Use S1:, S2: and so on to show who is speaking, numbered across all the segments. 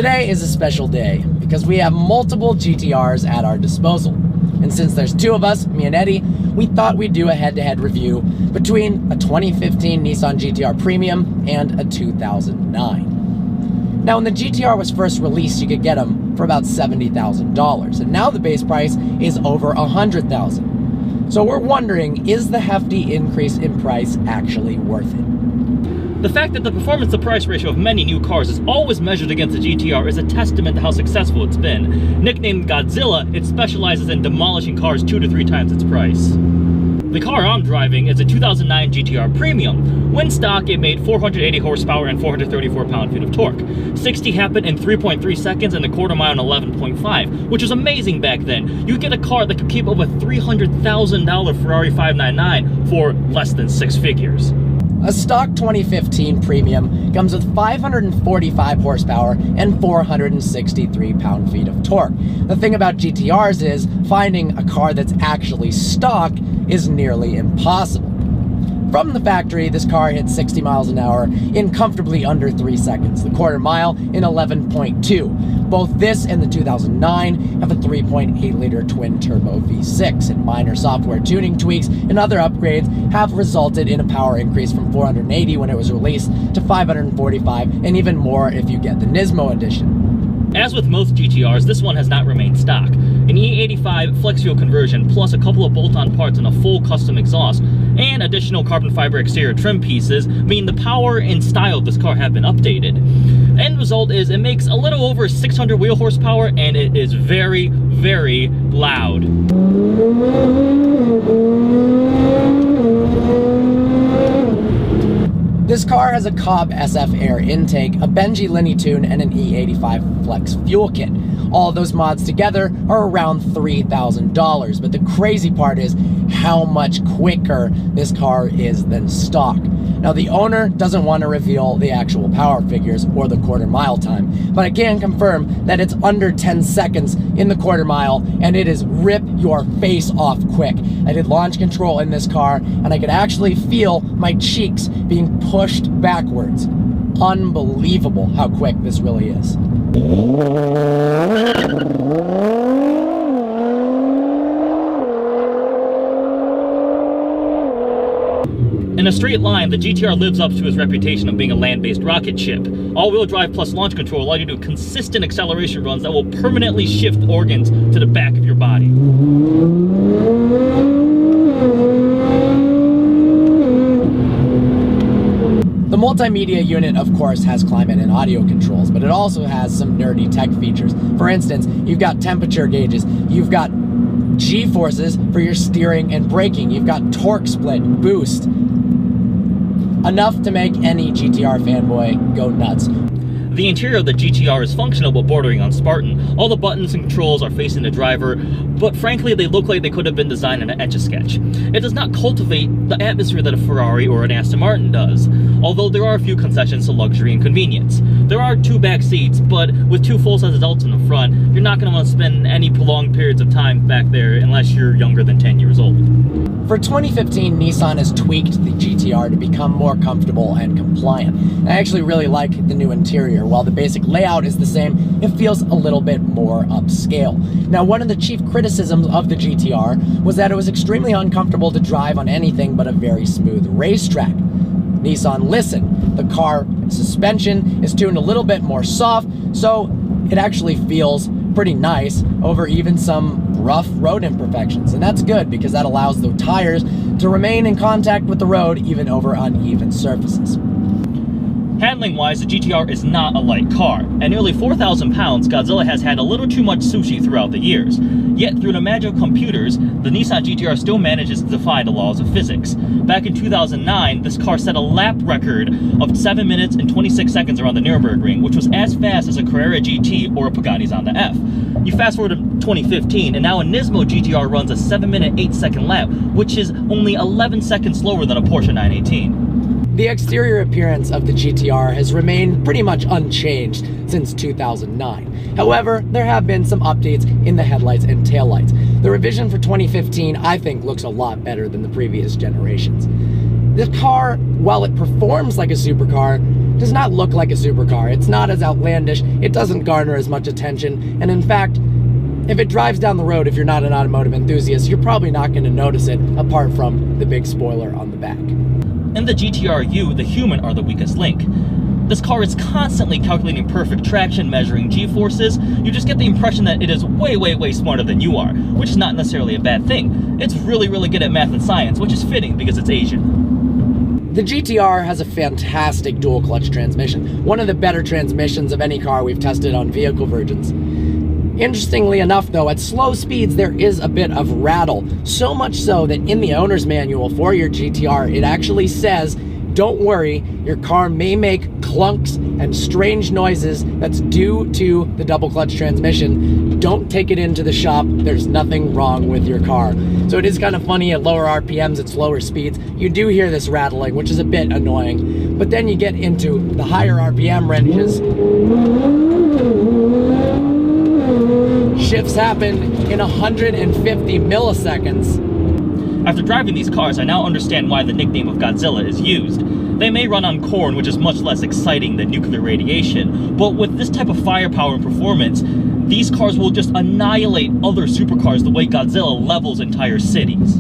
S1: Today is a special day because we have multiple GTRs at our disposal. And since there's two of us, me and Eddie, we thought we'd do a head-to-head review between a 2015 Nissan GTR Premium and a 2009. Now, when the GTR was first released, you could get them for about $70,000, and now the base price is over $100,000. So we're wondering, is the hefty increase in price actually worth it?
S2: The fact that the performance-to-price ratio of many new cars is always measured against the GTR is a testament to how successful it's been. Nicknamed Godzilla, it specializes in demolishing cars 2 to 3 times its price. The car I'm driving is a 2009 GTR Premium. When stock, it made 480 horsepower and 434 pound-feet of torque. 60 happened in 3.3 seconds and a quarter mile in 11.5, which was amazing back then. You get a car that could keep up with $300,000 Ferrari 599 for less than 6 figures.
S1: A stock 2015 Premium comes with 545 horsepower and 463 pound-feet of torque. The thing about GTRs is finding a car that's actually stock is nearly impossible. From the factory, this car hits 60 miles an hour in comfortably under 3 seconds, the quarter mile in 11.2. Both this and the 2009 have a 3.8-liter twin-turbo V6, and minor software tuning tweaks and other upgrades have resulted in a power increase from 480 when it was released to 545, and even more if you get the Nismo edition.
S2: As with most GTRs, this one has not remained stock. An E85 flex fuel conversion, plus a couple of bolt-on parts and a full custom exhaust, and additional carbon fiber exterior trim pieces mean the power and style of this car have been updated. End result is it makes a little over 600 wheel horsepower, and it is very, very loud.
S1: This car has a Cobb SF Air intake, a Benji Linny tune, and an E85 Flex fuel kit. All of those mods together are around $3,000, but the crazy part is how much quicker this car is than stock. Now, the owner doesn't want to reveal the actual power figures or the quarter mile time, but I can confirm that it's under 10 seconds in the quarter mile, and it is rip your face off quick. I did launch control in this car, and I could actually feel my cheeks being pushed backwards. Unbelievable how quick this really is.
S2: In a straight line, the GTR lives up to its reputation of being a land-based rocket ship. All-wheel drive plus launch control allow you to do consistent acceleration runs that will permanently shift organs to the back of your body.
S1: The multimedia unit, of course, has climate and audio controls, but it also has some nerdy tech features. For instance, you've got temperature gauges, you've got G-forces for your steering and braking, you've got torque split, boost. Enough to make any GTR fanboy go nuts.
S2: The interior of the GTR is functional but bordering on Spartan. All the buttons and controls are facing the driver, but frankly they look like they could have been designed in an Etch-a-Sketch. It does not cultivate the atmosphere that a Ferrari or an Aston Martin does, although there are a few concessions to luxury and convenience. There are 2 back seats, but with 2 full-size adults in the front, you're not going to want to spend any prolonged periods of time back there unless you're younger than 10 years old.
S1: For 2015, Nissan has tweaked the GTR to become more comfortable and compliant. I actually really like the new interior. While the basic layout is the same, it feels a little bit more upscale. Now, one of the chief criticisms of the GTR was that it was extremely uncomfortable to drive on anything but a very smooth racetrack. Nissan listened. The car suspension is tuned a little bit more soft, so it actually feels pretty nice over even some rough road imperfections, and that's good because that allows the tires to remain in contact with the road even over uneven surfaces.
S2: Handling-wise, the GTR is not a light car. At nearly 4,000 pounds, Godzilla has had a little too much sushi throughout the years. Yet, through the magic of computers, the Nissan GTR still manages to defy the laws of physics. Back in 2009, this car set a lap record of 7 minutes and 26 seconds around the Nürburgring, which was as fast as a Carrera GT or a Bugatti's on the F. You fast forward to 2015, and now a Nismo GTR runs a 7-minute, 8-second lap, which is only 11 seconds slower than a Porsche 918.
S1: The exterior appearance of the GTR has remained pretty much unchanged since 2009. However, there have been some updates in the headlights and taillights. The revision for 2015, I think, looks a lot better than the previous generations. This car, while it performs like a supercar, does not look like a supercar. It's not as outlandish, it doesn't garner as much attention, and in fact, if it drives down the road, if you're not an automotive enthusiast, you're probably not going to notice it apart from the big spoiler on the back.
S2: In the GTR-U, the human are the weakest link. This car is constantly calculating perfect traction, measuring G-forces. You just get the impression that it is way, way, way smarter than you are, which is not necessarily a bad thing. It's really, really good at math and science, which is fitting because it's Asian.
S1: The GTR has a fantastic dual clutch transmission, one of the better transmissions of any car we've tested on vehicle versions. Interestingly enough though, at slow speeds there is a bit of rattle, so much so that in the owner's manual for your GTR it actually says, don't worry, your car may make clunks and strange noises that's due to the double clutch transmission. Don't take it into the shop, there's nothing wrong with your car. So it is kind of funny at lower RPMs, at slower speeds, you do hear this rattling, which is a bit annoying. But then you get into the higher RPM ranges. Shifts happen in 150 milliseconds.
S2: After driving these cars, I now understand why the nickname of Godzilla is used. They may run on corn, which is much less exciting than nuclear radiation, but with this type of firepower and performance, these cars will just annihilate other supercars the way Godzilla levels entire cities.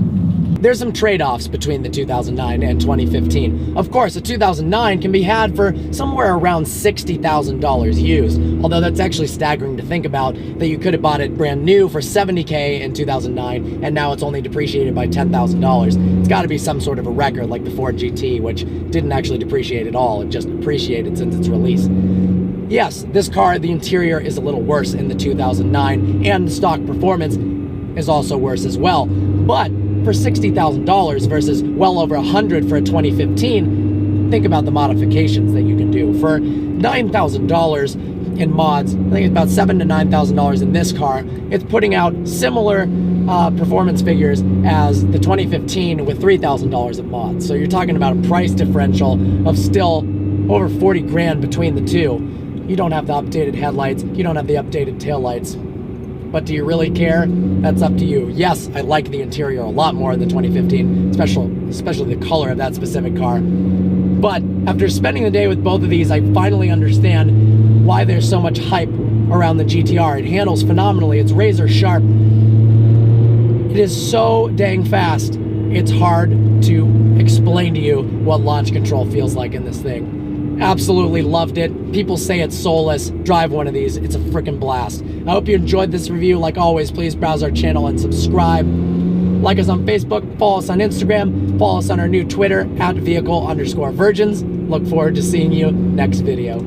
S1: There's some trade-offs between the 2009 and 2015. Of course, a 2009 can be had for somewhere around $60,000 used, although that's actually staggering to think about, that you could have bought it brand new for $70K in 2009, and now it's only depreciated by $10,000. It's got to be some sort of a record like the Ford GT, which didn't actually depreciate at all, it just appreciated since its release. Yes, this car, the interior is a little worse in the 2009, and the stock performance is also worse as well, but for $60,000 versus well over $100,000 for a 2015, think about the modifications that you can do. For $9,000 in mods, I think it's about $7,000 to $9,000 in this car, it's putting out similar performance figures as the 2015 with $3,000 of mods. So you're talking about a price differential of still over 40 grand between the two. You don't have the updated headlights, you don't have the updated taillights. But do you really care? That's up to you. Yes, I like the interior a lot more in the 2015, especially the color of that specific car. But after spending the day with both of these, I finally understand why there's so much hype around the GTR. It handles phenomenally, it's razor sharp. It is so dang fast, it's hard to explain to you what launch control feels like in this thing. Absolutely loved it. People say it's soulless. Drive one of these. It's a freaking blast. I hope you enjoyed this review. Like always, please browse our channel and subscribe. Like us on Facebook, follow us on Instagram, follow us on our new Twitter, @vehicle_virgins. Look forward to seeing you next video.